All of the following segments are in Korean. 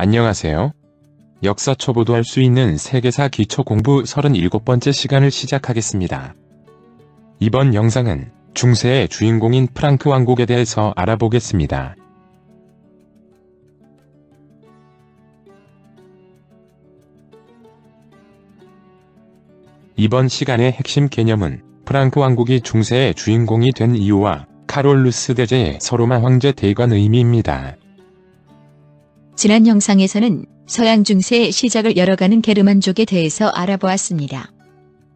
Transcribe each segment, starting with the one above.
안녕하세요. 역사 초보도 할 수 있는 세계사 기초 공부 37번째 시간을 시작하겠습니다. 이번 영상은 중세의 주인공인 프랑크 왕국에 대해서 알아보겠습니다. 이번 시간의 핵심 개념은 프랑크 왕국이 중세의 주인공이 된 이유와 카롤루스 대제의 서로마 황제 대관 의미입니다. 지난 영상에서는 서양 중세의 시작을 열어가는 게르만족에 대해서 알아보았습니다.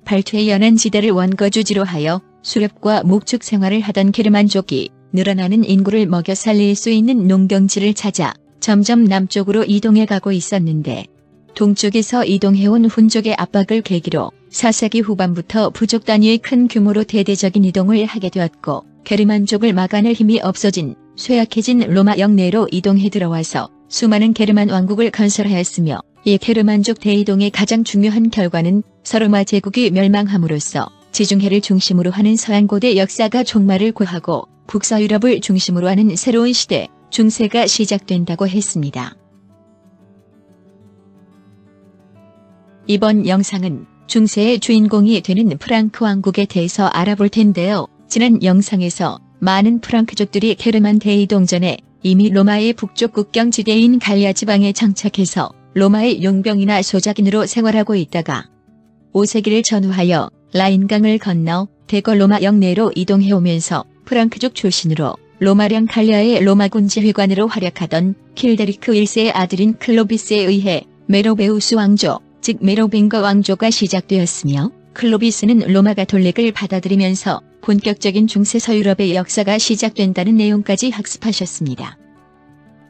발트의 연안 지대를 원거주지로 하여 수렵과 목축 생활을 하던 게르만족이 늘어나는 인구를 먹여 살릴 수 있는 농경지를 찾아 점점 남쪽으로 이동해 가고 있었는데, 동쪽에서 이동해온 훈족의 압박을 계기로 4세기 후반부터 부족 단위의 큰 규모로 대대적인 이동을 하게 되었고, 게르만족을 막아낼 힘이 없어진 쇠약해진 로마 영내로 이동해 들어와서 수많은 게르만 왕국을 건설하였으며, 이 게르만족 대이동의 가장 중요한 결과는 서로마 제국이 멸망함으로써 지중해를 중심으로 하는 서양고대 역사가 종말을 고하고 북서유럽을 중심으로 하는 새로운 시대, 중세가 시작된다고 했습니다. 이번 영상은 중세의 주인공이 되는 프랑크 왕국에 대해서 알아볼 텐데요. 지난 영상에서 많은 프랑크족들이 게르만 대이동 전에 이미 로마의 북쪽 국경지대인 갈리아 지방에 정착해서 로마의 용병이나 소작인으로 생활하고 있다가 5세기를 전후하여 라인강을 건너 대거 로마 영내로 이동해오면서 프랑크족 출신으로 로마령 갈리아의 로마군 지휘관으로 활약하던 킬데리크 1세의 아들인 클로비스에 의해 메로베우스 왕조, 즉 메로빙거 왕조가 시작되었으며, 클로비스는 로마 가톨릭을 받아들이면서 본격적인 중세 서유럽의 역사가 시작된다는 내용까지 학습하셨습니다.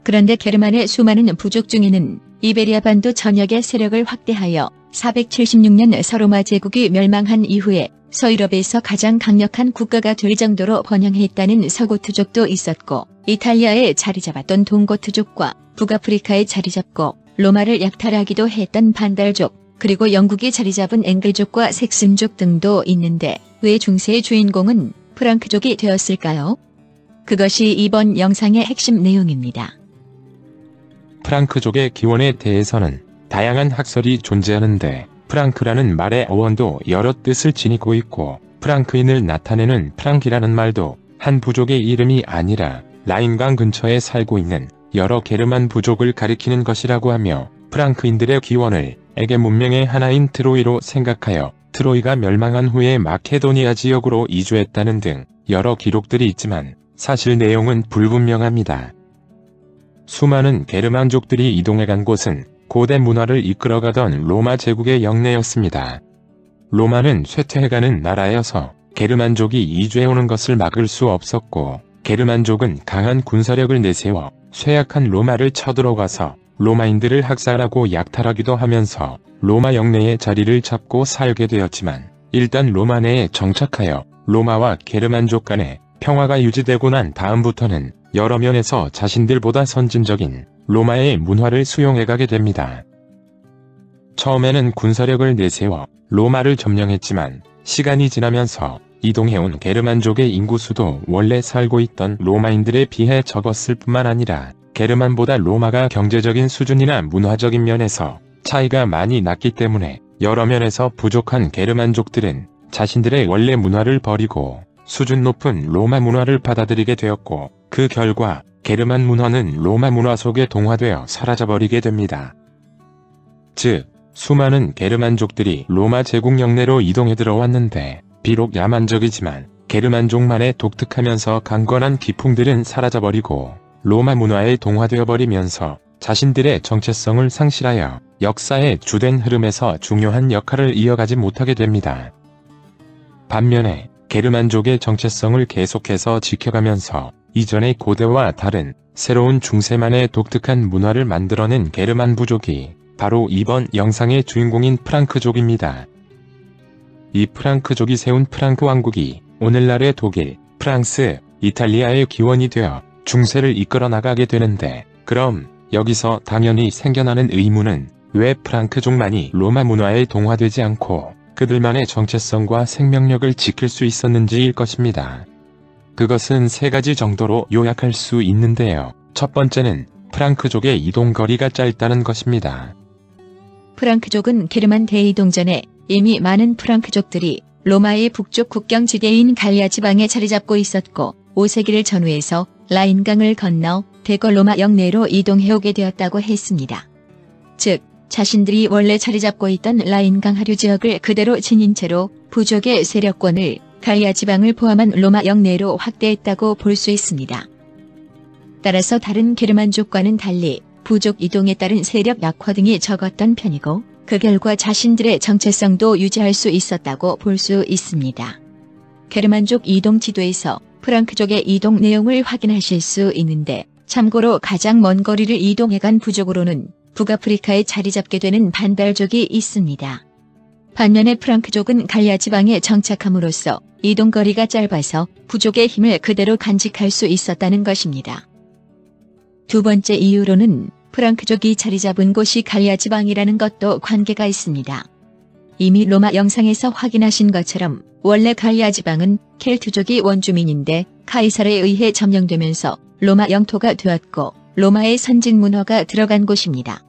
그런데 게르만의 수많은 부족 중에는 이베리아 반도 전역의 세력을 확대하여 476년 서로마 제국이 멸망한 이후에 서유럽에서 가장 강력한 국가가 될 정도로 번영했다는 서고트족도 있었고, 이탈리아에 자리잡았던 동고트족과 북아프리카에 자리잡고 로마를 약탈하기도 했던 반달족, 그리고 영국이 자리잡은 앵글족과 색슨족 등도 있는데, 왜 중세의 주인공은 프랑크족이 되었을까요? 그것이 이번 영상의 핵심 내용입니다. 프랑크족의 기원에 대해서는 다양한 학설이 존재하는데, 프랑크라는 말의 어원도 여러 뜻을 지니고 있고, 프랑크인을 나타내는 프랑키라는 말도 한 부족의 이름이 아니라 라인강 근처에 살고 있는 여러 게르만 부족을 가리키는 것이라고 하며, 프랑크인들의 기원을 에게 문명의 하나인 트로이로 생각하여 트로이가 멸망한 후에 마케도니아 지역으로 이주했다는 등 여러 기록들이 있지만 사실 내용은 불분명합니다. 수많은 게르만족들이 이동해간 곳은 고대 문화를 이끌어가던 로마 제국의 영내였습니다. 로마는 쇠퇴해가는 나라여서 게르만족이 이주해오는 것을 막을 수 없었고, 게르만족은 강한 군사력을 내세워 쇠약한 로마를 쳐들어가서 로마인들을 학살하고 약탈하기도 하면서 로마 영내에 자리를 잡고 살게 되었지만, 일단 로마 내에 정착하여 로마와 게르만족 간의 평화가 유지되고 난 다음부터는 여러 면에서 자신들보다 선진적인 로마의 문화를 수용해가게 됩니다. 처음에는 군사력을 내세워 로마를 점령했지만, 시간이 지나면서 이동해온 게르만족의 인구수도 원래 살고 있던 로마인들에 비해 적었을 뿐만 아니라 게르만보다 로마가 경제적인 수준이나 문화적인 면에서 차이가 많이 났기 때문에 여러 면에서 부족한 게르만족들은 자신들의 원래 문화를 버리고 수준 높은 로마 문화를 받아들이게 되었고, 그 결과 게르만 문화는 로마 문화 속에 동화되어 사라져버리게 됩니다. 즉, 수많은 게르만족들이 로마 제국 영내로 이동해 들어왔는데, 비록 야만적이지만 게르만족만의 독특하면서 강건한 기풍들은 사라져버리고 로마 문화에 동화되어 버리면서 자신들의 정체성을 상실하여 역사의 주된 흐름에서 중요한 역할을 이어가지 못하게 됩니다. 반면에 게르만족의 정체성을 계속해서 지켜가면서 이전의 고대와 다른 새로운 중세만의 독특한 문화를 만들어낸 게르만 부족이 바로 이번 영상의 주인공인 프랑크족입니다. 이 프랑크족이 세운 프랑크 왕국이 오늘날의 독일, 프랑스, 이탈리아의 기원이 되어 중세를 이끌어 나가게 되는데, 그럼 여기서 당연히 생겨나는 의문은 왜 프랑크족만이 로마 문화에 동화되지 않고 그들만의 정체성과 생명력을 지킬 수 있었는지일 것입니다. 그것은 세 가지 정도로 요약할 수 있는데요. 첫 번째는 프랑크족의 이동거리가 짧다는 것입니다. 프랑크족은 게르만 대이동전에 이미 많은 프랑크족들이 로마의 북쪽 국경지대인 갈리아 지방에 자리 잡고 있었고 5세기를 전후해서 라인강을 건너 대거 로마 영내로 이동해오게 되었다고 했습니다. 즉, 자신들이 원래 자리 잡고 있던 라인강 하류 지역을 그대로 지닌 채로 부족의 세력권을 갈리아 지방을 포함한 로마 영내로 확대했다고 볼 수 있습니다. 따라서 다른 게르만족과는 달리 부족 이동에 따른 세력 약화 등이 적었던 편이고 그 결과 자신들의 정체성도 유지할 수 있었다고 볼 수 있습니다. 게르만족 이동 지도에서 프랑크족의 이동 내용을 확인하실 수 있는데 참고로 가장 먼 거리를 이동해간 부족으로는 북아프리카에 자리 잡게 되는 반발족이 있습니다. 반면에 프랑크족은 갈리아 지방에 정착함으로써 이동거리가 짧아서 부족의 힘을 그대로 간직할 수 있었다는 것입니다. 두 번째 이유로는 프랑크족이 자리 잡은 곳이 갈리아 지방이라는 것도 관계가 있습니다. 이미 로마 영상에서 확인하신 것처럼 원래 갈리아 지방은 켈트족이 원주민인데 카이사르에 의해 점령되면서 로마 영토가 되었고 로마의 선진 문화가 들어간 곳입니다.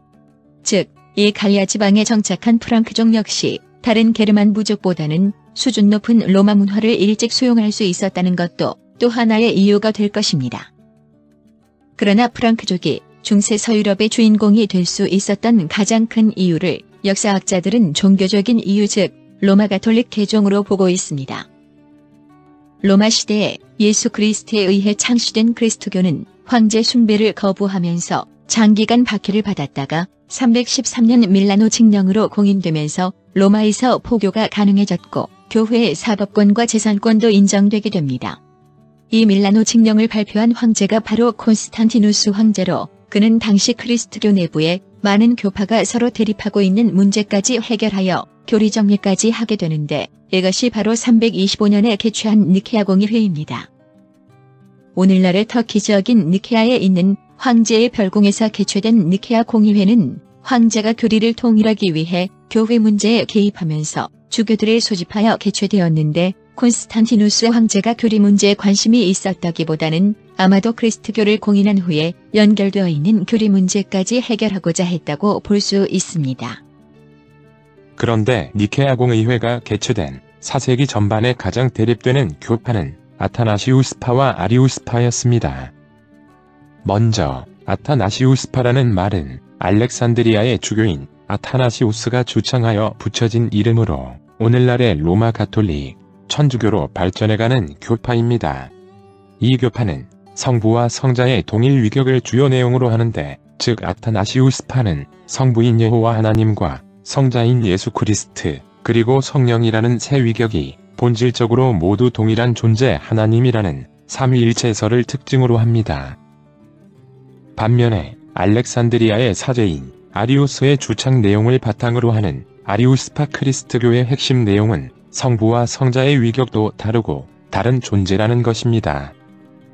즉, 이 갈리아 지방에 정착한 프랑크족 역시 다른 게르만 부족보다는 수준 높은 로마 문화를 일찍 수용할 수 있었다는 것도 또 하나의 이유가 될 것입니다. 그러나 프랑크족이 중세 서유럽의 주인공이 될 수 있었던 가장 큰 이유를 역사학자들은 종교적인 이유 즉 로마 가톨릭 개종으로 보고 있습니다. 로마 시대에 예수 그리스도에 의해 창시된 그리스도교는 황제 숭배를 거부하면서 장기간 박해를 받았다가 313년 밀라노 칙령으로 공인되면서 로마에서 포교가 가능해졌고 교회의 사법권과 재산권도 인정되게 됩니다. 이 밀라노 칙령을 발표한 황제가 바로 콘스탄티누스 황제로 그는 당시 그리스도교 내부에 많은 교파가 서로 대립하고 있는 문제까지 해결하여 교리 정리까지 하게 되는데 이것이 바로 325년에 개최한 니케아 공의회입니다. 오늘날의 터키 지역인 니케아에 있는 황제의 별궁에서 개최된 니케아 공의회는 황제가 교리를 통일하기 위해 교회 문제에 개입하면서 주교들을 소집하여 개최되었는데 콘스탄티누스 황제가 교리 문제에 관심이 있었다기보다는 아마도 그리스도교를 공인한 후에 연결되어 있는 교리 문제까지 해결하고자 했다고 볼 수 있습니다. 그런데 니케아 공의회가 개최된 4세기 전반에 가장 대립되는 교파는 아타나시우스파와 아리우스파였습니다. 먼저 아타나시우스파라는 말은 알렉산드리아의 주교인 아타나시우스가 주창하여 붙여진 이름으로 오늘날의 로마 가톨릭 천주교로 발전해가는 교파입니다. 이 교파는 성부와 성자의 동일 위격을 주요 내용으로 하는데 즉 아타나시우스파는 성부인 여호와 하나님과 성자인 예수 그리스트 그리고 성령이라는 세 위격이 본질적으로 모두 동일한 존재 하나님이라는 삼위일체설을 특징으로 합니다. 반면에 알렉산드리아의 사제인 아리우스의 주창 내용을 바탕으로 하는 아리우스파 크리스트교의 핵심 내용은 성부와 성자의 위격도 다르고 다른 존재라는 것입니다.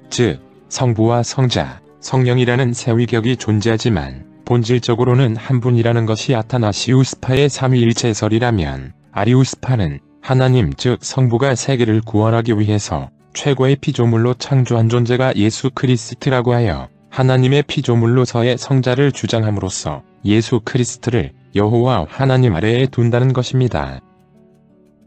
즉, 성부와 성자, 성령이라는 세 위격이 존재하지만 본질적으로는 한 분이라는 것이 아타나시우스파의 삼위일체설이라면 아리우스파는 하나님 즉 성부가 세계를 구원하기 위해서 최고의 피조물로 창조한 존재가 예수 그리스트라고 하여 하나님의 피조물로서의 성자를 주장함으로써 예수 그리스트를 여호와 하나님 아래에 둔다는 것입니다.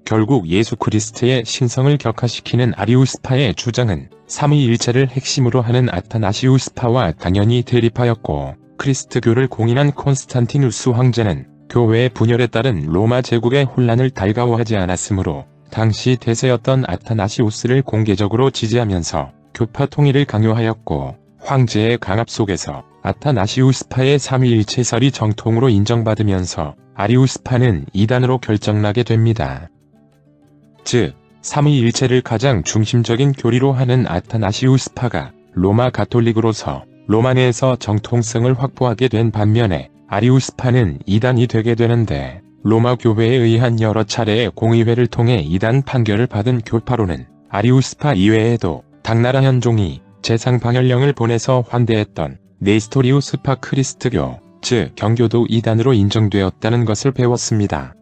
결국 예수 그리스트의 신성을 격화시키는 아리우스파의 주장은 삼위일체를 핵심으로 하는 아타나시우스파와 당연히 대립하였고 그리스트교를 공인한 콘스탄티누스 황제는 교회의 분열에 따른 로마 제국의 혼란을 달가워하지 않았으므로 당시 대세였던 아타나시우스를 공개적으로 지지하면서 교파 통일을 강요하였고 황제의 강압 속에서 아타나시우스파의 삼위일체설이 정통으로 인정받으면서 아리우스파는 이단으로 결정나게 됩니다. 즉, 삼위일체를 가장 중심적인 교리로 하는 아타나시우스파가 로마 가톨릭으로서 로마 내에서 정통성을 확보하게 된 반면에 아리우스파는 이단이 되게 되는데 로마 교회에 의한 여러 차례의 공의회를 통해 이단 판결을 받은 교파로는 아리우스파 이외에도 당나라 현종이 재상 방열령을 보내서 환대했던 네스토리우스파 크리스트교, 즉 경교도 이단으로 인정되었다는 것을 배웠습니다.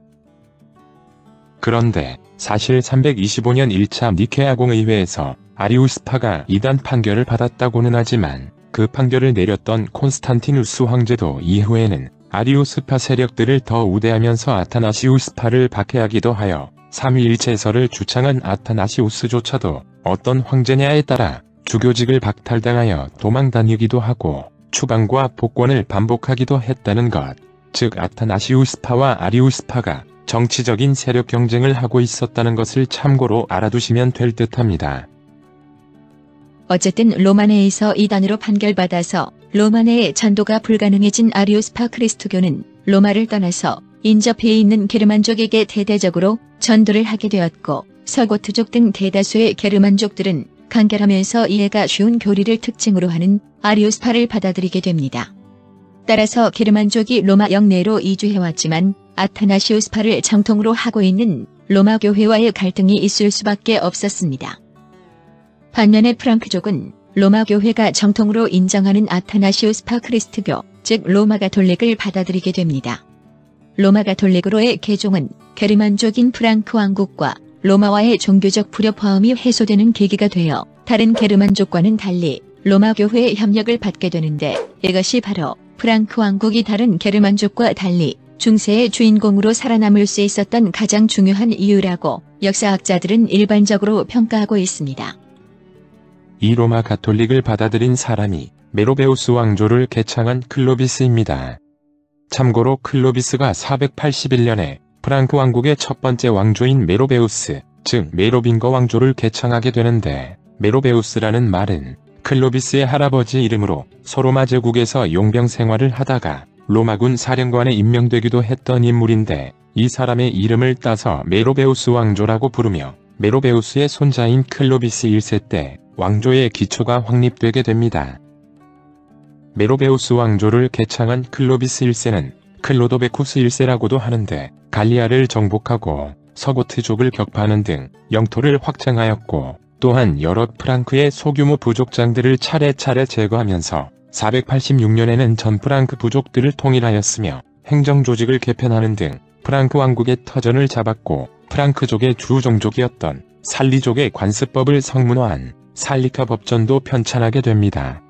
그런데 사실 325년 1차 니케아 공의회에서 아리우스파가 이단 판결을 받았다고는 하지만 그 판결을 내렸던 콘스탄티누스 황제도 이후에는 아리오스파 세력들을 더 우대하면서 아타나시우스파를 박해하기도 하여 삼위일체설을 주창한 아타나시우스조차도 어떤 황제냐에 따라 주교직을 박탈당하여 도망다니기도 하고 추방과 복권을 반복하기도 했다는 것. 즉 아타나시우스파와 아리우스파가 정치적인 세력 경쟁을 하고 있었다는 것을 참고로 알아두시면 될 듯합니다. 어쨌든 로마네에서 이단으로 판결받아서 로마네의 전도가 불가능해진 아리오스파 그리스도교는 로마를 떠나서 인접해 있는 게르만족에게 대대적으로 전도를 하게 되었고 서고트족 등 대다수의 게르만족들은 간결하면서 이해가 쉬운 교리를 특징으로 하는 아리오스파를 받아들이게 됩니다. 따라서 게르만족이 로마 영내로 이주해왔지만 아타나시우스파를 정통으로 하고 있는 로마 교회와의 갈등이 있을 수밖에 없었습니다. 반면에 프랑크족은 로마 교회가 정통으로 인정하는 아타나시우스파 그리스도교, 즉 로마 가톨릭을 받아들이게 됩니다. 로마 가톨릭으로의 개종은 게르만족인 프랑크 왕국과 로마와의 종교적 불협화음이 해소되는 계기가 되어 다른 게르만족과는 달리 로마 교회의 협력을 받게 되는데 이것이 바로 프랑크 왕국이 다른 게르만족과 달리 중세의 주인공으로 살아남을 수 있었던 가장 중요한 이유라고 역사학자들은 일반적으로 평가하고 있습니다. 이 로마 가톨릭을 받아들인 사람이 메로베우스 왕조를 개창한 클로비스입니다. 참고로 클로비스가 481년에 프랑크 왕국의 첫 번째 왕조인 메로베우스, 즉 메로빙거 왕조를 개창하게 되는데 메로베우스라는 말은 클로비스의 할아버지 이름으로 소로마 제국에서 용병 생활을 하다가 로마군 사령관에 임명되기도 했던 인물인데 이 사람의 이름을 따서 메로베우스 왕조라고 부르며 메로베우스의 손자인 클로비스 1세 때 왕조의 기초가 확립되게 됩니다. 메로베우스 왕조를 개창한 클로비스 1세는 클로도베쿠스 1세라고도 하는데 갈리아를 정복하고 서고트족을 격파하는 등 영토를 확장하였고 또한 여러 프랑크의 소규모 부족장들을 차례차례 제거하면서 486년에는 전 프랑크 부족들을 통일하였으며 행정조직을 개편하는 등 프랑크 왕국의 터전을 잡았고 프랑크족의 주 종족이었던 살리족의 관습법을 성문화한 살리카 법전도 편찬하게 됩니다.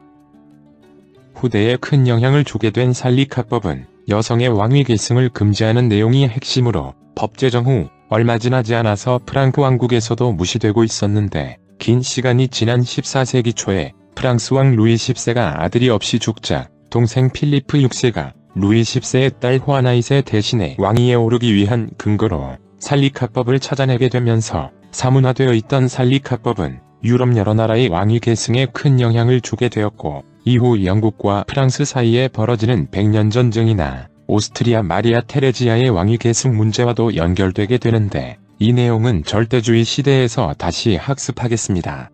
후대에 큰 영향을 주게 된 살리카법은 여성의 왕위 계승을 금지하는 내용이 핵심으로 법 제정 후 얼마 지나지 않아서 프랑크 왕국에서도 무시되고 있었는데 긴 시간이 지난 14세기 초에 프랑스 왕 루이 10세가 아들이 없이 죽자 동생 필리프 6세가 루이 10세의 딸 호아나잇의 대신에 왕위에 오르기 위한 근거로 살리카법을 찾아내게 되면서 사문화되어 있던 살리카법은 유럽 여러 나라의 왕위 계승에 큰 영향을 주게 되었고 이후 영국과 프랑스 사이에 벌어지는 백년 전쟁이나 오스트리아 마리아 테레지아의 왕위 계승 문제와도 연결되게 되는데 이 내용은 절대주의 시대에서 다시 학습하겠습니다.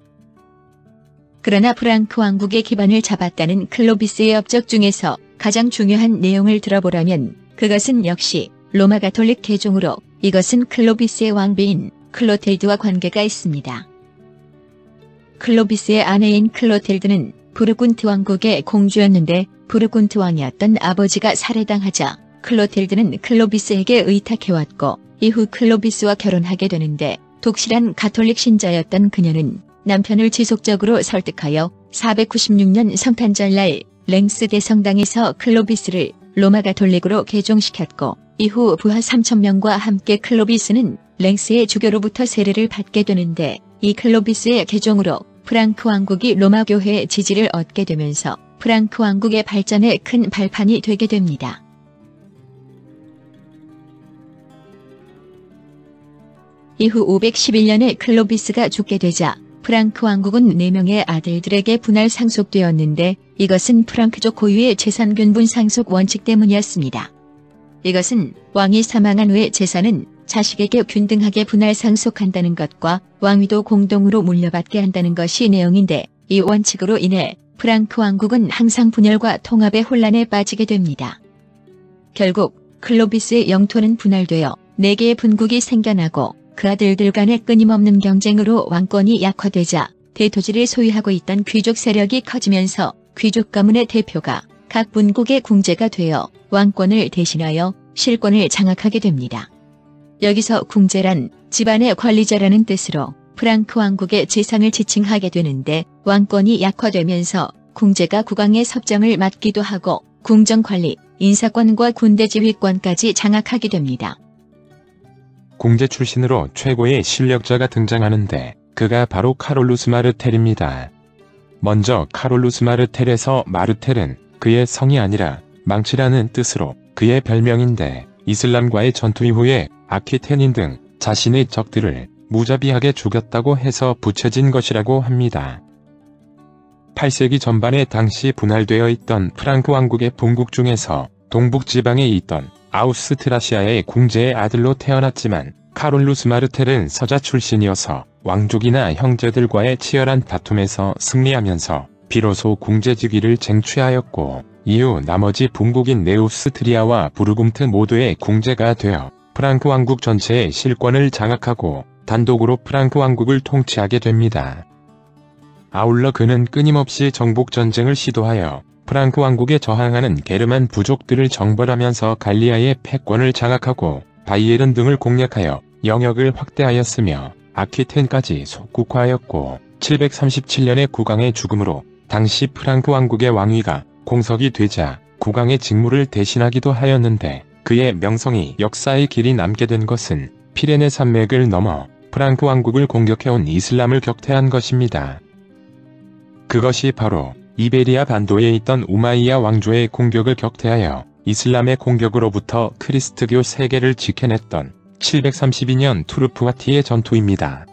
그러나 프랑크 왕국의 기반을 잡았다는 클로비스의 업적 중에서 가장 중요한 내용을 들어보라면 그것은 역시 로마 가톨릭 개종으로 이것은 클로비스의 왕비인 클로텔드와 관계가 있습니다. 클로비스의 아내인 클로텔드는 부르군트 왕국의 공주였는데 부르군트 왕이었던 아버지가 살해당하자 클로텔드는 클로비스에게 의탁해왔고 이후 클로비스와 결혼하게 되는데 독실한 가톨릭 신자였던 그녀는 남편을 지속적으로 설득하여 496년 성탄절날 랭스 대성당에서 클로비스를 로마 가톨릭으로 개종시켰고 이후 부하 3,000명과 함께 클로비스는 랭스의 주교로부터 세례를 받게 되는데 이 클로비스의 개종으로 프랑크 왕국이 로마 교회의 지지를 얻게 되면서 프랑크 왕국의 발전에 큰 발판이 되게 됩니다. 이후 511년에 클로비스가 죽게 되자 프랑크 왕국은 4명의 아들들에게 분할 상속되었는데 이것은 프랑크족 고유의 재산균분 상속 원칙 때문이었습니다. 이것은 왕이 사망한 후에 재산은 자식에게 균등하게 분할 상속한다는 것과 왕위도 공동으로 물려받게 한다는 것이 내용인데 이 원칙으로 인해 프랑크 왕국은 항상 분열과 통합의 혼란에 빠지게 됩니다. 결국 클로비스의 영토는 분할되어 4개의 분국이 생겨나고 그 아들들 간의 끊임없는 경쟁으로 왕권이 약화되자 대토지를 소유하고 있던 귀족 세력이 커지면서 귀족 가문의 대표가 각 분국의 궁제가 되어 왕권을 대신하여 실권을 장악하게 됩니다. 여기서 궁제란 집안의 관리자라는 뜻으로 프랑크 왕국의 재상을 지칭하게 되는데 왕권이 약화되면서 궁제가 국왕의 섭정을 맡기도 하고 궁정관리, 인사권과 군대 지휘권까지 장악하게 됩니다. 궁제 출신으로 최고의 실력자가 등장하는데 그가 바로 카롤루스 마르텔입니다. 먼저 카롤루스 마르텔에서 마르텔은 그의 성이 아니라 망치라는 뜻으로 그의 별명인데 이슬람과의 전투 이후에 아키텐인 등 자신의 적들을 무자비하게 죽였다고 해서 붙여진 것이라고 합니다. 8세기 전반에 당시 분할되어 있던 프랑크 왕국의 본국 중에서 동북지방에 있던 아우스트라시아의 궁제의 아들로 태어났지만 카롤루스 마르텔은 서자 출신이어서 왕족이나 형제들과의 치열한 다툼에서 승리하면서 비로소 궁제직위를 쟁취하였고 이후 나머지 본국인 네우스트리아와 부르금트 모두의 궁제가 되어 프랑크 왕국 전체의 실권을 장악하고 단독으로 프랑크 왕국을 통치하게 됩니다. 아울러 그는 끊임없이 정복전쟁을 시도하여 프랑크 왕국에 저항하는 게르만 부족들을 정벌하면서 갈리아의 패권을 장악하고 바이에른 등을 공략하여 영역을 확대하였으며 아키텐까지 속국화하였고 737년에 국왕의 죽음으로 당시 프랑크 왕국의 왕위가 공석이 되자 국왕의 직무를 대신하기도 하였는데 그의 명성이 역사의 길이 남게 된 것은 피레네 산맥을 넘어 프랑크 왕국을 공격해온 이슬람을 격퇴한 것입니다. 그것이 바로 이베리아 반도에 있던 우마이야 왕조의 공격을 격퇴하여 이슬람의 공격으로부터 크리스트교 세계를 지켜냈던 732년 투르프와티의 전투입니다.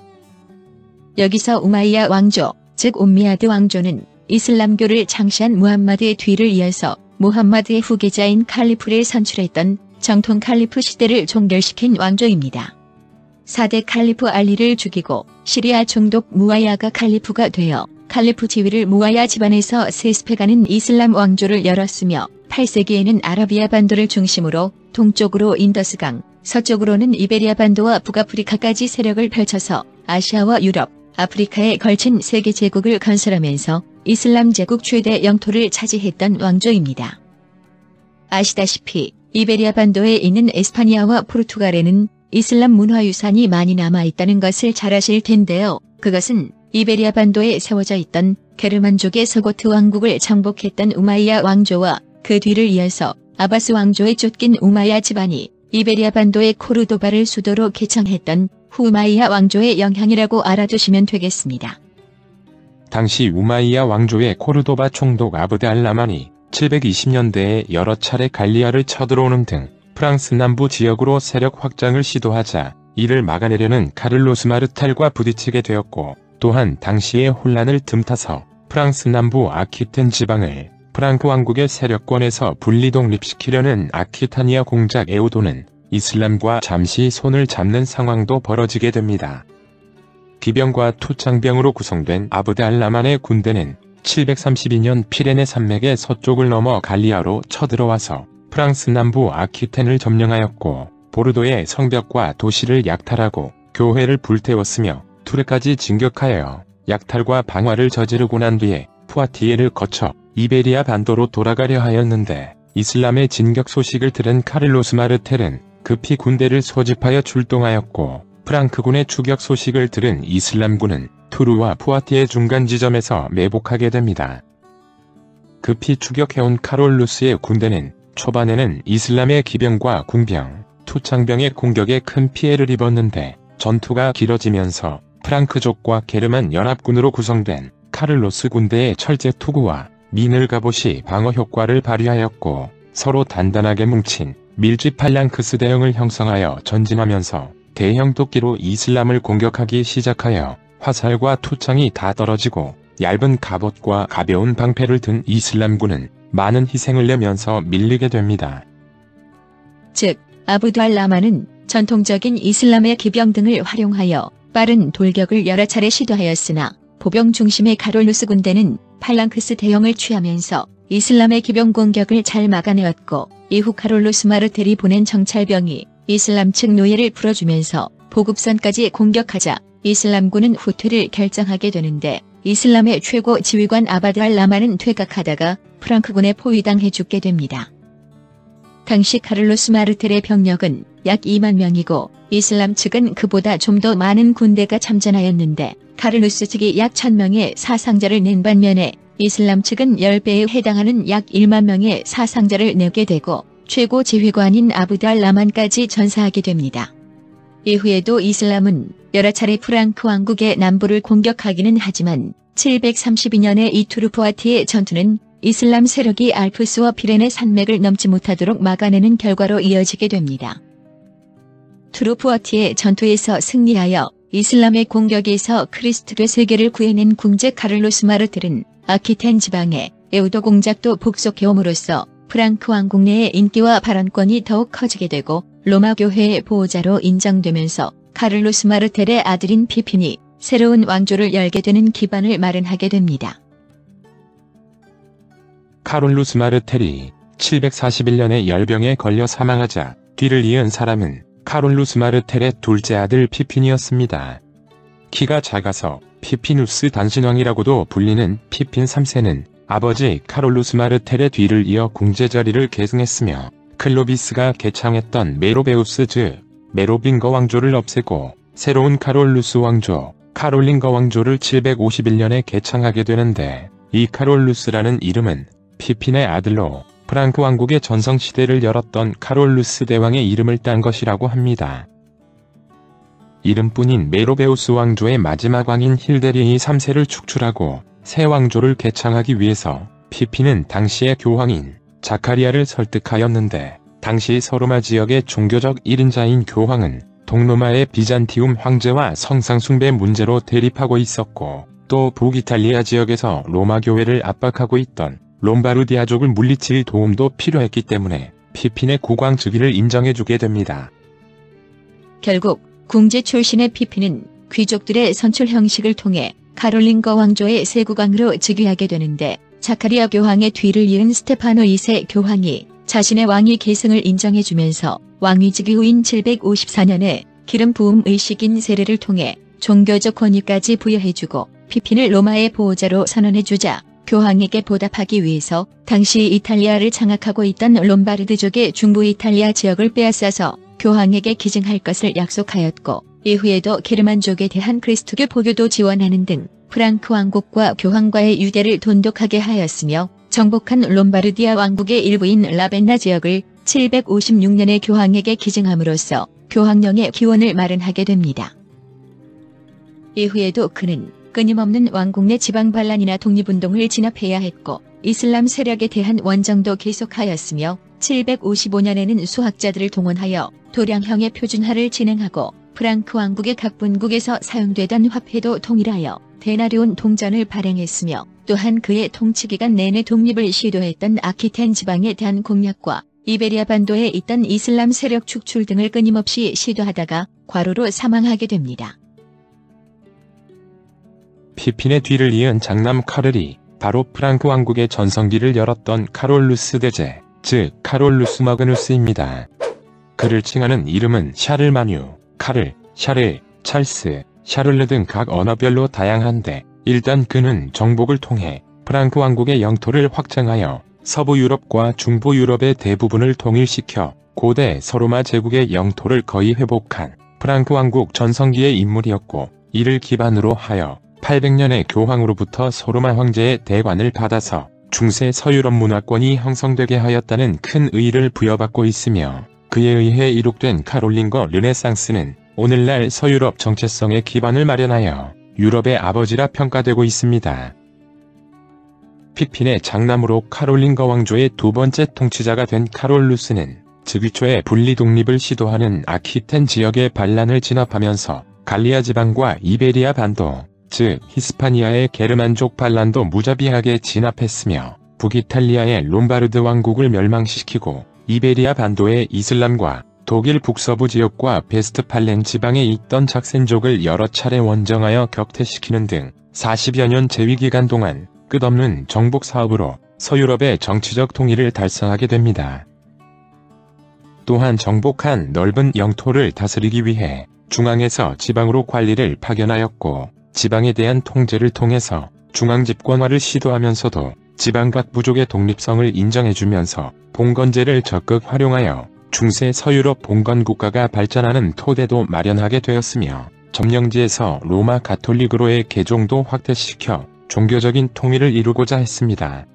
여기서 우마이야 왕조, 즉 옴미아드 왕조는 이슬람교를 창시한 무함마드의 뒤를 이어서 무함마드의 후계자인 칼리프를 선출했던 정통 칼리프 시대를 종결시킨 왕조입니다. 4대 칼리프 알리를 죽이고 시리아 총독 무아야가 칼리프가 되어 칼리프 지위를 무아야 집안에서 세습해가는 이슬람 왕조를 열었으며 8세기에는 아라비아 반도를 중심으로 동쪽으로 인더스강, 서쪽으로는 이베리아 반도와 북아프리카까지 세력을 펼쳐서 아시아와 유럽, 아프리카에 걸친 세계 제국을 건설하면서 이슬람 제국 최대 영토를 차지했던 왕조입니다. 아시다시피 이베리아 반도에 있는 에스파니아와 포르투갈에는 이슬람 문화유산이 많이 남아있다는 것을 잘 아실 텐데요. 그것은 이베리아 반도에 세워져 있던 게르만족의 서고트 왕국을 정복했던 우마이야 왕조와 그 뒤를 이어서 아바스 왕조에 쫓긴 우마야 집안이 이베리아 반도의 코르도바를 수도로 개청했던 후마이야 왕조의 영향이라고 알아두시면 되겠습니다. 당시 우마이야 왕조의 코르도바 총독 아브드 알라만이 720년대에 여러 차례 갈리아를 쳐들어오는 등 프랑스 남부 지역으로 세력 확장을 시도하자 이를 막아내려는 카를로스 마르텔과 부딪히게 되었고 또한 당시의 혼란을 틈타서 프랑스 남부 아키텐 지방을 프랑크 왕국의 세력권에서 분리독립시키려는 아키타니아 공작 에우도는 이슬람과 잠시 손을 잡는 상황도 벌어지게 됩니다. 기병과 투창병으로 구성된 아브드 알라만의 군대는 732년 피레네 산맥의 서쪽을 넘어 갈리아로 쳐들어와서 프랑스 남부 아키텐을 점령하였고 보르도의 성벽과 도시를 약탈하고 교회를 불태웠으며 투르까지 진격하여 약탈과 방화를 저지르고 난 뒤에 푸아티에를 거쳐 이베리아 반도로 돌아가려 하였는데 이슬람의 진격 소식을 들은 카를로스 마르텔은 급히 군대를 소집하여 출동하였고 프랑크군의 추격 소식을 들은 이슬람군은 투르와 푸아티의 중간 지점에서 매복하게 됩니다. 급히 추격해온 카롤루스의 군대는 초반에는 이슬람의 기병과 궁병, 투창병의 공격에 큰 피해를 입었는데 전투가 길어지면서 프랑크족과 게르만 연합군으로 구성된 카를로스 군대의 철제 투구와 미늘 갑옷이 방어 효과를 발휘하였고 서로 단단하게 뭉친 밀집 팔랑크스 대형을 형성하여 전진하면서 대형 도끼로 이슬람을 공격하기 시작하여 화살과 투창이 다 떨어지고 얇은 갑옷과 가벼운 방패를 든 이슬람군은 많은 희생을 내면서 밀리게 됩니다. 즉, 아브드 알라만은 전통적인 이슬람의 기병 등을 활용하여 빠른 돌격을 여러 차례 시도하였으나 보병 중심의 카롤루스 군대는 팔랑크스 대형을 취하면서 이슬람의 기병 공격을 잘 막아내었고 이후 카롤루스 마르텔이 보낸 정찰병이 이슬람 측 노예를 풀어주면서 보급선까지 공격하자 이슬람군은 후퇴를 결정하게 되는데 이슬람의 최고 지휘관 아바드 알라만은 퇴각하다가 프랑크군에 포위당해 죽게 됩니다. 당시 카를로스 마르텔의 병력은 약 2만 명이고 이슬람 측은 그보다 좀 더 많은 군대가 참전하였는데 카를로스 측이 약 1000명의 사상자를 낸 반면에 이슬람 측은 10배에 해당하는 약 1만 명의 사상자를 내게 되고 최고 지휘관인 아브달 라만까지 전사하게 됩니다. 이후에도 이슬람은 여러 차례 프랑크 왕국의 남부를 공격하기는 하지만 732년의 이투르푸아티의 전투는 이슬람 세력이 알프스와 피레네 산맥을 넘지 못하도록 막아내는 결과로 이어지게 됩니다. 투르푸아티의 전투에서 승리하여 이슬람의 공격에서 크리스트교 세계를 구해낸 궁제 카를로스 마르텔은 아키텐 지방의 에우도 공작도 복속해옴으로써 프랑크 왕국 내의 인기와 발언권이 더욱 커지게 되고 로마 교회의 보호자로 인정되면서 카를로스 마르텔의 아들인 피핀이 새로운 왕조를 열게 되는 기반을 마련하게 됩니다. 카롤루스 마르텔이 741년에 열병에 걸려 사망하자 뒤를 이은 사람은 카롤루스 마르텔의 둘째 아들 피핀이었습니다. 키가 작아서 피피누스 단신왕이라고도 불리는 피핀 3세는 아버지 카롤루스 마르텔의 뒤를 이어 궁제 자리를 계승했으며 클로비스가 개창했던 메로베우스 즉 메로빙거 왕조를 없애고 새로운 카롤루스 왕조 카롤링거 왕조를 751년에 개창하게 되는데 이 카롤루스라는 이름은 피핀의 아들로 프랑크 왕국의 전성시대를 열었던 카롤루스 대왕의 이름을 딴 것이라고 합니다. 이름뿐인 메로베우스 왕조의 마지막 왕인 힐데리히 3세를 축출하고 새 왕조를 개창하기 위해서 피핀은 당시의 교황인 자카리아를 설득하였는데 당시 서로마 지역의 종교적 1인자인 교황은 동로마의 비잔티움 황제와 성상숭배 문제로 대립하고 있었고 또 북이탈리아 지역에서 로마 교회를 압박하고 있던 롬바르디아족을 물리칠 도움도 필요했기 때문에 피핀의 국왕 즉위를 인정해주게 됩니다. 결국 궁제 출신의 피핀은 귀족들의 선출 형식을 통해 카롤링거 왕조의 새 국왕으로 즉위하게 되는데 자카리아 교황의 뒤를 이은 스테파노 2세 교황이 자신의 왕위 계승을 인정해주면서 왕위 즉위 후인 754년에 기름 부음 의식인 세례를 통해 종교적 권위까지 부여해주고 피핀을 로마의 보호자로 선언해주자 교황에게 보답하기 위해서 당시 이탈리아를 장악하고 있던 롬바르드족의 중부 이탈리아 지역을 빼앗아서 교황에게 기증할 것을 약속하였고 이후에도 게르만족에 대한 그리스도교 포교도 지원하는 등 프랑크 왕국과 교황과의 유대를 돈독하게 하였으며 정복한 롬바르디아 왕국의 일부인 라벤나 지역을 756년에 교황에게 기증함으로써 교황령의 기원을 마련하게 됩니다. 이후에도 그는 끊임없는 왕국 내 지방 반란이나 독립운동을 진압해야 했고 이슬람 세력에 대한 원정도 계속하였으며 755년에는 수학자들을 동원하여 도량형의 표준화를 진행하고 프랑크 왕국의 각 분국에서 사용되던 화폐도 통일하여 데나리온 동전을 발행했으며 또한 그의 통치기간 내내 독립을 시도했던 아키텐 지방에 대한 공략과 이베리아 반도에 있던 이슬람 세력 축출 등을 끊임없이 시도하다가 과로로 사망하게 됩니다. 피핀의 뒤를 이은 장남 카를이 바로 프랑크 왕국의 전성기를 열었던 카롤루스 대제, 즉 카롤루스 마그누스입니다. 그를 칭하는 이름은 샤를마뉴, 카를, 샤를, 찰스, 샤를르 등 각 언어별로 다양한데 일단 그는 정복을 통해 프랑크 왕국의 영토를 확장하여 서부 유럽과 중부 유럽의 대부분을 통일시켜 고대 서로마 제국의 영토를 거의 회복한 프랑크 왕국 전성기의 인물이었고 이를 기반으로 하여 800년의 교황으로부터 서로마 황제의 대관을 받아서 중세 서유럽 문화권이 형성되게 하였다는 큰 의의를 부여받고 있으며 그에 의해 이룩된 카롤링거 르네상스는 오늘날 서유럽 정체성의 기반을 마련하여 유럽의 아버지라 평가되고 있습니다. 피핀의 장남으로 카롤링거 왕조의 두 번째 통치자가 된 카롤루스는 즉위 초에 분리 독립을 시도하는 아키텐 지역의 반란을 진압하면서 갈리아 지방과 이베리아 반도, 즉 히스파니아의 게르만족 반란도 무자비하게 진압했으며 북이탈리아의 롬바르드 왕국을 멸망시키고 이베리아 반도의 이슬람과 독일 북서부 지역과 베스트팔렌 지방에 있던 작센족을 여러 차례 원정하여 격퇴시키는 등 40여 년 재위기간 동안 끝없는 정복 사업으로 서유럽의 정치적 통일을 달성하게 됩니다. 또한 정복한 넓은 영토를 다스리기 위해 중앙에서 지방으로 관리를 파견하였고 지방에 대한 통제를 통해서 중앙 집권화를 시도하면서도 지방 각 부족의 독립성을 인정해주면서 봉건제를 적극 활용하여 중세 서유럽 봉건 국가가 발전하는 토대도 마련하게 되었으며 점령지에서 로마 가톨릭으로의 개종도 확대시켜 종교적인 통일을 이루고자 했습니다.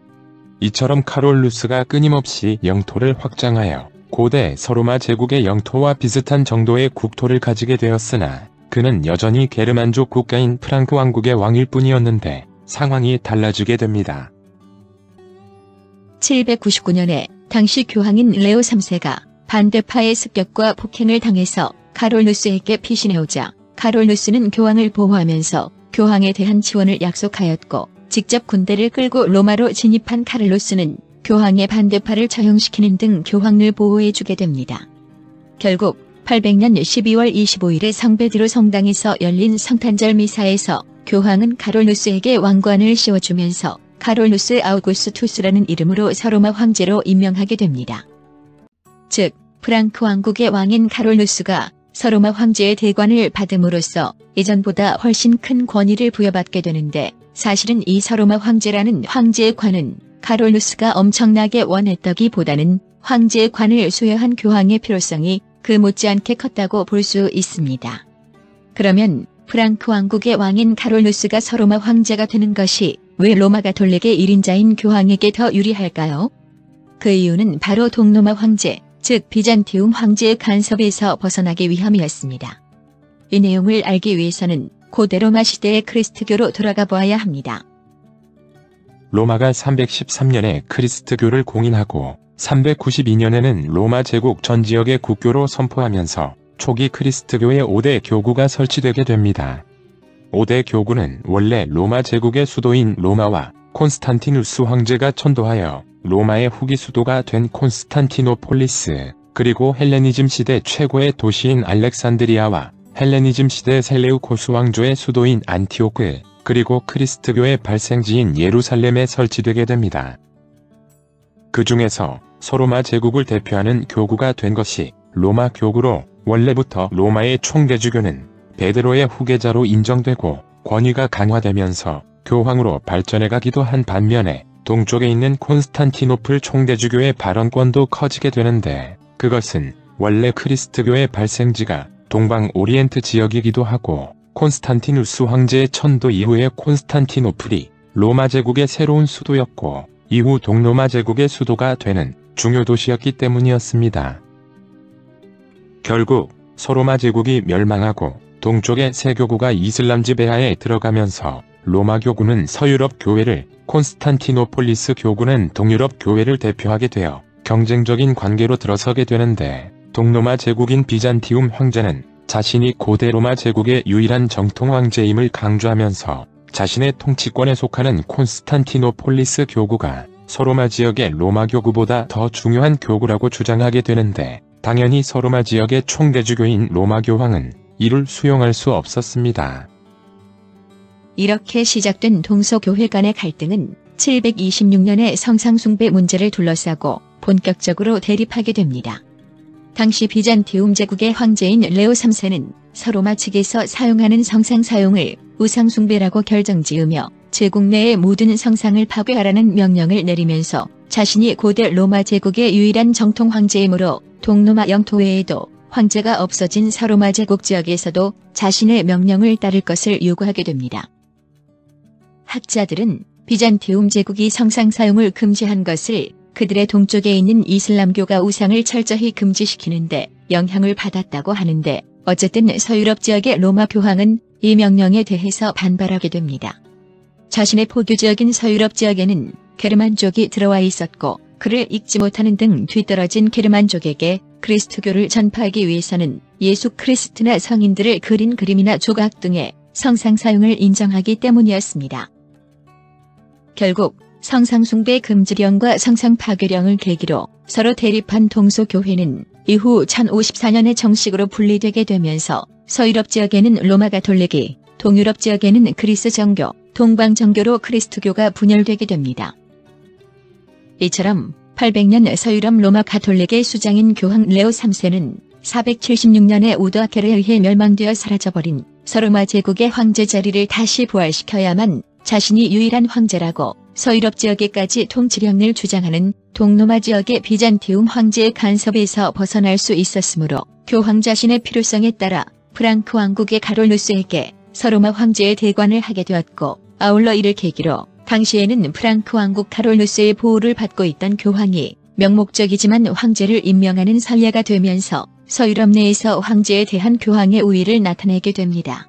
이처럼 카롤루스가 끊임없이 영토를 확장하여 고대 서로마 제국의 영토와 비슷한 정도의 국토를 가지게 되었으나 그는 여전히 게르만족 국가인 프랑크 왕국의 왕일 뿐이었는데 상황이 달라지게 됩니다. 799년에 당시 교황인 레오 3세가 반대파의 습격과 폭행을 당해서 카롤루스에게 피신해오자 카롤루스는 교황을 보호하면서 교황에 대한 지원을 약속하였고 직접 군대를 끌고 로마로 진입한 카를로스는 교황의 반대파를 처형시키는 등 교황을 보호해주게 됩니다. 결국 800년 12월 25일에 성베드로 성당에서 열린 성탄절 미사에서 교황은 카롤루스에게 왕관을 씌워주면서 카롤루스 아우구스투스라는 이름으로 서로마 황제로 임명하게 됩니다. 즉 프랑크 왕국의 왕인 카롤루스가 서로마 황제의 대관을 받음으로써 예전보다 훨씬 큰 권위를 부여받게 되는데 사실은 이 서로마 황제라는 황제의 관은 카롤루스가 엄청나게 원했다기보다는 황제의 관을 수여한 교황의 필요성이 그 못지않게 컸다고 볼 수 있습니다. 그러면 프랑크 왕국의 왕인 카롤루스가 서로마 황제가 되는 것이 왜 로마 가톨릭의 1인자인 교황에게 더 유리할까요? 그 이유는 바로 동로마 황제, 즉 비잔티움 황제의 간섭에서 벗어나기 위함이었습니다. 이 내용을 알기 위해서는 고대 로마 시대의 크리스트교로 돌아가 보아야 합니다. 로마가 313년에 크리스트교를 공인하고 392년에는 로마 제국 전 지역의 국교로 선포하면서 초기 크리스트교의 5대 교구가 설치되게 됩니다. 5대 교구는 원래 로마 제국의 수도인 로마와 콘스탄티누스 황제가 천도하여 로마의 후기 수도가 된 콘스탄티노폴리스, 그리고 헬레니즘 시대 최고의 도시인 알렉산드리아와 헬레니즘 시대 셀레우코스 왕조의 수도인 안티오크, 그리고 크리스트교의 발생지인 예루살렘에 설치되게 됩니다. 그 중에서 서로마 제국을 대표하는 교구가 된 것이 로마 교구로 원래부터 로마의 총대주교는 베드로의 후계자로 인정되고 권위가 강화되면서 교황으로 발전해가기도 한 반면에 동쪽에 있는 콘스탄티노플 총대주교의 발언권도 커지게 되는데 그것은 원래 크리스트교의 발생지가 동방 오리엔트 지역이기도 하고 콘스탄티누스 황제의 천도 이후에 콘스탄티노플이 로마 제국의 새로운 수도였고 이후 동로마 제국의 수도가 되는 중요 도시였기 때문이었습니다. 결국 서로마 제국이 멸망하고 동쪽의 세 교구가 이슬람 지배하에 들어가면서 로마 교구는 서유럽 교회를, 콘스탄티노폴리스 교구는 동유럽 교회를 대표하게 되어 경쟁적인 관계로 들어서게 되는데 동로마 제국인 비잔티움 황제는 자신이 고대 로마 제국의 유일한 정통 황제임을 강조하면서 자신의 통치권에 속하는 콘스탄티노폴리스 교구가 서로마 지역의 로마 교구보다 더 중요한 교구라고 주장하게 되는데 당연히 서로마 지역의 총대주교인 로마 교황은 이를 수용할 수 없었습니다. 이렇게 시작된 동서교회 간의 갈등은 726년에 성상숭배 문제를 둘러싸고 본격적으로 대립하게 됩니다. 당시 비잔티움 제국의 황제인 레오 3세는 서로마 측에서 사용하는 성상 사용을 우상숭배라고 결정지으며 제국 내의 모든 성상을 파괴하라는 명령을 내리면서 자신이 고대 로마 제국의 유일한 정통 황제이므로 동로마 영토 외에도 황제가 없어진 서로마 제국 지역에서도 자신의 명령을 따를 것을 요구하게 됩니다. 학자들은 비잔티움 제국이 성상 사용을 금지한 것을 그들의 동쪽에 있는 이슬람교가 우상을 철저히 금지시키는데 영향을 받았다고 하는데 어쨌든 서유럽 지역의 로마 교황은 이 명령에 대해서 반발하게 됩니다. 자신의 포교 지역인 서유럽 지역에는 게르만족이 들어와 있었고 그를 읽지 못하는 등 뒤떨어진 게르만족에게 그리스도교를 전파하기 위해서는 예수 크리스트나 성인들을 그린 그림이나 조각 등의 성상 사용을 인정하기 때문이었습니다. 결국 성상숭배 금지령과 성상 파괴령을 계기로 서로 대립한 동서교회는 이후 1054년에 정식으로 분리되게 되면서 서유럽 지역에는 로마 가톨릭이, 동유럽 지역에는 그리스 정교, 동방 정교로 그리스도교가 분열되게 됩니다. 이처럼 800년 서유럽 로마 가톨릭의 수장인 교황 레오 3세는 476년에 우드아케르에 의해 멸망되어 사라져버린 서로마 제국의 황제 자리를 다시 부활시켜야만 자신이 유일한 황제라고 서유럽 지역에까지 통치령을 주장하는 동로마 지역의 비잔티움 황제의 간섭에서 벗어날 수 있었으므로 교황 자신의 필요성에 따라 프랑크 왕국의 카롤루스에게 서로마 황제의 대관을 하게 되었고 아울러 이를 계기로 당시에는 프랑크 왕국 카롤루스의 보호를 받고 있던 교황이 명목적이지만 황제를 임명하는 선례가 되면서 서유럽 내에서 황제에 대한 교황의 우위를 나타내게 됩니다.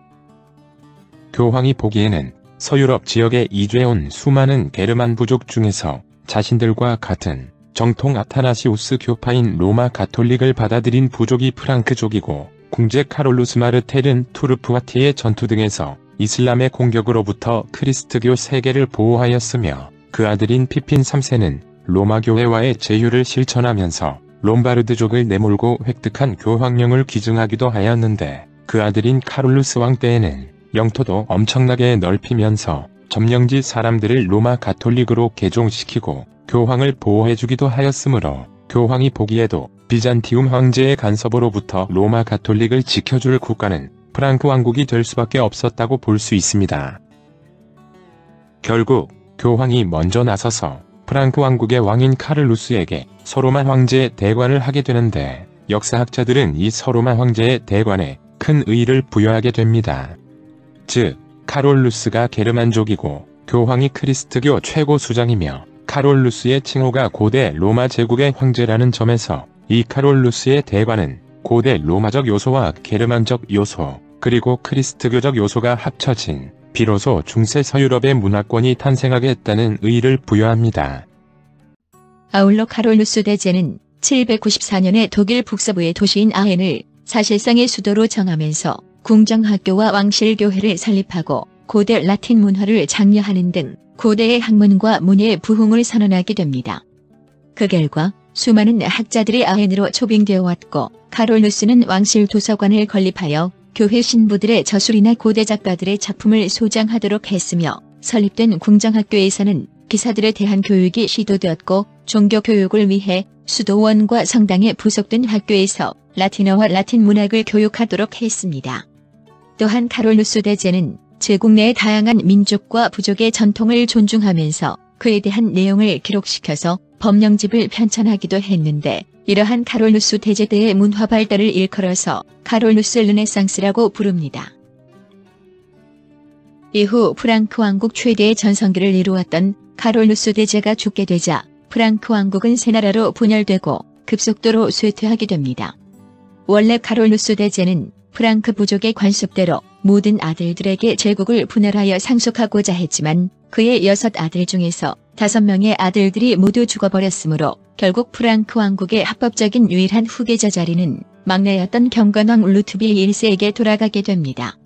교황이 보기에는 서유럽 지역에 이주해온 수많은 게르만 부족 중에서 자신들과 같은 정통 아타나시우스 교파인 로마 가톨릭을 받아들인 부족이 프랑크족이고 궁제 카롤루스 마르텔은 투르프와티의 전투 등에서 이슬람의 공격으로부터 크리스트교 세계를 보호하였으며 그 아들인 피핀 3세는 로마 교회와의 제휴를 실천하면서 롬바르드족을 내몰고 획득한 교황령을 기증하기도 하였는데 그 아들인 카롤루스 왕 때에는 영토도 엄청나게 넓히면서 점령지 사람들을 로마 가톨릭으로 개종시키고 교황을 보호해주기도 하였으므로 교황이 보기에도 비잔티움 황제의 간섭으로부터 로마 가톨릭을 지켜줄 국가는 프랑크 왕국이 될 수밖에 없었다고 볼 수 있습니다. 결국 교황이 먼저 나서서 프랑크 왕국의 왕인 카를루스에게 서로마 황제의 대관을 하게 되는데 역사학자들은 이 서로마 황제의 대관에 큰 의의를 부여하게 됩니다. 즉, 카롤루스가 게르만족이고 교황이 크리스트교 최고 수장이며 카롤루스의 칭호가 고대 로마 제국의 황제라는 점에서 이 카롤루스의 대관은 고대 로마적 요소와 게르만적 요소, 그리고 크리스트교적 요소가 합쳐진 비로소 중세 서유럽의 문화권이 탄생하게 했다는 의의를 부여합니다. 아울러 카롤루스 대제는 794년에 독일 북서부의 도시인 아헨을 사실상의 수도로 정하면서 궁정학교와 왕실교회를 설립하고 고대 라틴 문화를 장려하는 등 고대의 학문과 문예의 부흥을 선언하게 됩니다. 그 결과 수많은 학자들이 아헨으로 초빙되어 왔고 카롤루스는 왕실 도서관을 건립하여 교회 신부들의 저술이나 고대 작가들의 작품을 소장하도록 했으며 설립된 궁정학교에서는 기사들에 대한 교육이 시도되었고 종교 교육을 위해 수도원과 성당에 부속된 학교에서 라틴어와 라틴 문학을 교육하도록 했습니다. 또한 카롤루스 대제는 제국 내의 다양한 민족과 부족의 전통을 존중하면서 그에 대한 내용을 기록시켜서 법령집을 편찬하기도 했는데 이러한 카롤루스 대제 때의 문화 발달을 일컬어서 카롤루스 르네상스라고 부릅니다. 이후 프랑크 왕국 최대의 전성기를 이루었던 카롤루스 대제가 죽게 되자 프랑크 왕국은 세 나라로 분열되고 급속도로 쇠퇴하게 됩니다. 원래 카롤루스 대제는 프랑크 부족의 관습대로 모든 아들들에게 제국을 분열하여 상속하고자 했지만 그의 6 아들 중에서 5명의 아들들이 모두 죽어버렸으므로 결국 프랑크 왕국의 합법적인 유일한 후계자 자리는 막내였던 경건왕 루트비에 1세에게 돌아가게 됩니다.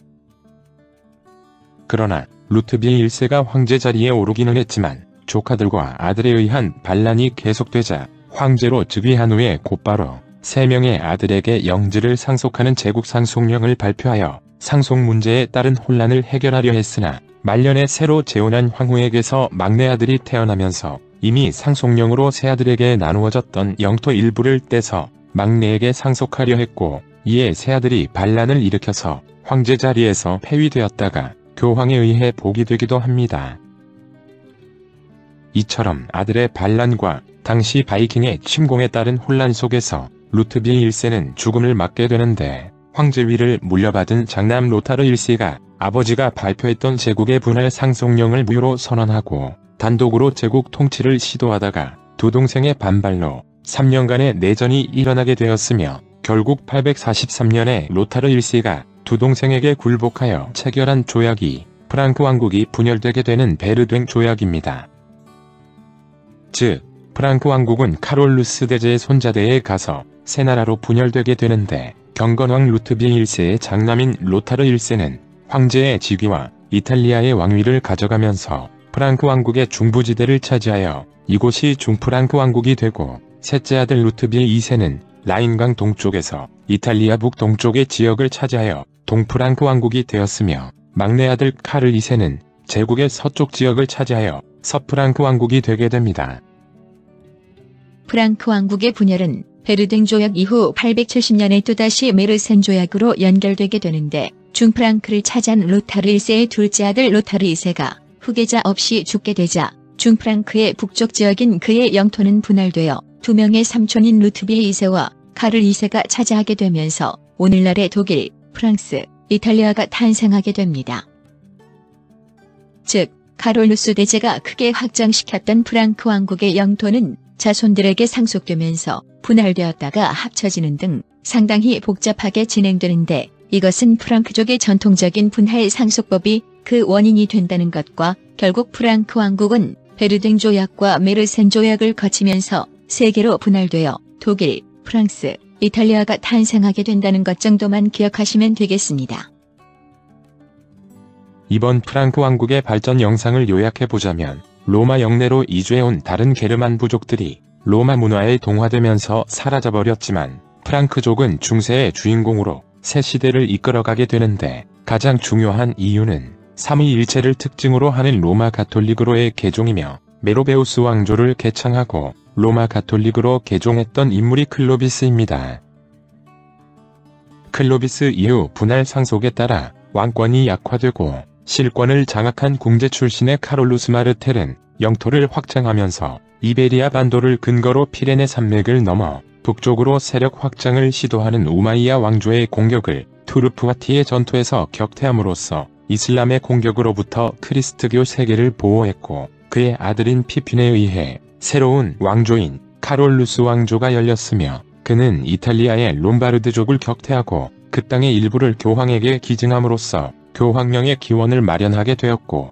그러나 루트비에 1세가 황제 자리에 오르기는 했지만 조카들과 아들에 의한 반란이 계속되자 황제로 즉위한 후에 곧바로 3명의 아들에게 영지를 상속하는 제국 상속령을 발표하여 상속 문제에 따른 혼란을 해결하려 했으나 말년에 새로 재혼한 황후에게서 막내 아들이 태어나면서 이미 상속령으로 세 아들에게 나누어졌던 영토 일부를 떼서 막내에게 상속하려 했고 이에 세 아들이 반란을 일으켜서 황제 자리에서 폐위되었다가 교황에 의해 복이 되기도 합니다. 이처럼 아들의 반란과 당시 바이킹의 침공에 따른 혼란 속에서 루트비에 1세는 죽음을 맞게 되는데 황제위를 물려받은 장남 로타르 1세가 아버지가 발표했던 제국의 분할 상속령을 무효로 선언하고 단독으로 제국 통치를 시도하다가 두 동생의 반발로 3년간의 내전이 일어나게 되었으며 결국 843년에 로타르 1세가 두 동생에게 굴복하여 체결한 조약이 프랑크 왕국이 분열되게 되는 베르됴 조약입니다. 즉, 프랑크 왕국은 카롤루스 대제의 손자대에 가서 세 나라로 분열되게 되는데 경건왕 루트비에 1세의 장남인 로타르 1세는 황제의 직위와 이탈리아의 왕위를 가져가면서 프랑크 왕국의 중부지대를 차지하여 이곳이 중프랑크 왕국이 되고 셋째 아들 루트비에 2세는 라인강 동쪽에서 이탈리아 북동쪽의 지역을 차지하여 동프랑크 왕국이 되었으며 막내 아들 카를 2세는 제국의 서쪽 지역을 차지하여 서프랑크 왕국이 되게 됩니다. 프랑크 왕국의 분열은 베르됴 조약 이후 870년에 또다시 메르센 조약으로 연결되게 되는데 중프랑크를 차지한 로타르 1세의 둘째 아들 로타르 2세가 후계자 없이 죽게 되자 중프랑크의 북쪽 지역인 그의 영토는 분할되어 2명의 삼촌인 루트비에 2세와 카를 2세가 차지하게 되면서 오늘날의 독일, 프랑스, 이탈리아가 탄생하게 됩니다. 즉 카롤루스 대제가 크게 확장시켰던 프랑크 왕국의 영토는 자손들에게 상속되면서 분할되었다가 합쳐지는 등 상당히 복잡하게 진행되는데, 이것은 프랑크족의 전통적인 분할 상속법이 그 원인이 된다는 것과 결국 프랑크 왕국은 베르댕 조약과 메르센 조약을 거치면서 세 개로 분할되어 독일, 프랑스, 이탈리아가 탄생하게 된다는 것 정도만 기억하시면 되겠습니다. 이번 프랑크 왕국의 발전 영상을 요약해보자면, 로마 영내로 이주해온 다른 게르만 부족들이 로마 문화에 동화되면서 사라져버렸지만 프랑크족은 중세의 주인공으로 새 시대를 이끌어가게 되는데, 가장 중요한 이유는 삼위일체를 특징으로 하는 로마 가톨릭으로의 개종이며, 메로베우스 왕조를 개창하고 로마 가톨릭으로 개종했던 인물이 클로비스입니다. 클로비스 이후 분할 상속에 따라 왕권이 약화되고 실권을 장악한 궁제 출신의 카롤루스 마르텔은 영토를 확장하면서 이베리아 반도를 근거로 피레네 산맥을 넘어 북쪽으로 세력 확장을 시도하는 우마이야 왕조의 공격을 투르프와티의 전투에서 격퇴함으로써 이슬람의 공격으로부터 크리스트교 세계를 보호했고, 그의 아들인 피핀에 의해 새로운 왕조인 카롤루스 왕조가 열렸으며, 그는 이탈리아의 롬바르드족을 격퇴하고 그 땅의 일부를 교황에게 기증함으로써 교황령의 기원을 마련하게 되었고,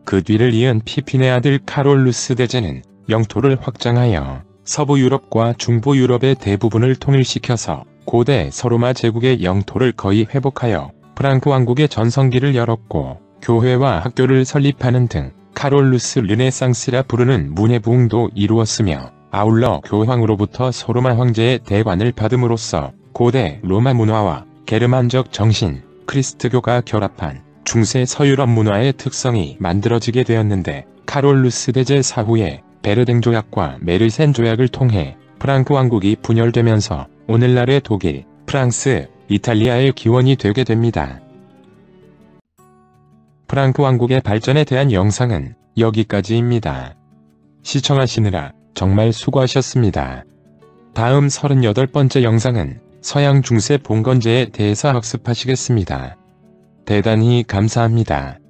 그 뒤를 이은 피핀의 아들 카롤루스 대제는 영토를 확장하여 서부 유럽과 중부 유럽의 대부분을 통일시켜서 고대 서로마 제국의 영토를 거의 회복하여 프랑크 왕국의 전성기를 열었고, 교회와 학교를 설립하는 등 카롤루스 르네상스라 부르는 문예 부흥도 이루었으며, 아울러 교황으로부터 소로마 황제의 대관을 받음으로써 고대 로마 문화와 게르만적 정신, 크리스트교가 결합한 중세 서유럽 문화의 특성이 만들어지게 되었는데, 카롤루스 대제 사후에 베르댕 조약과 메르센 조약을 통해 프랑크 왕국이 분열되면서 오늘날의 독일, 프랑스, 이탈리아의 기원이 되게 됩니다. 프랑크 왕국의 발전에 대한 영상은 여기까지입니다. 시청하시느라 정말 수고하셨습니다. 다음 38번째 영상은 서양 중세 봉건제에 대해서 학습하시겠습니다. 대단히 감사합니다.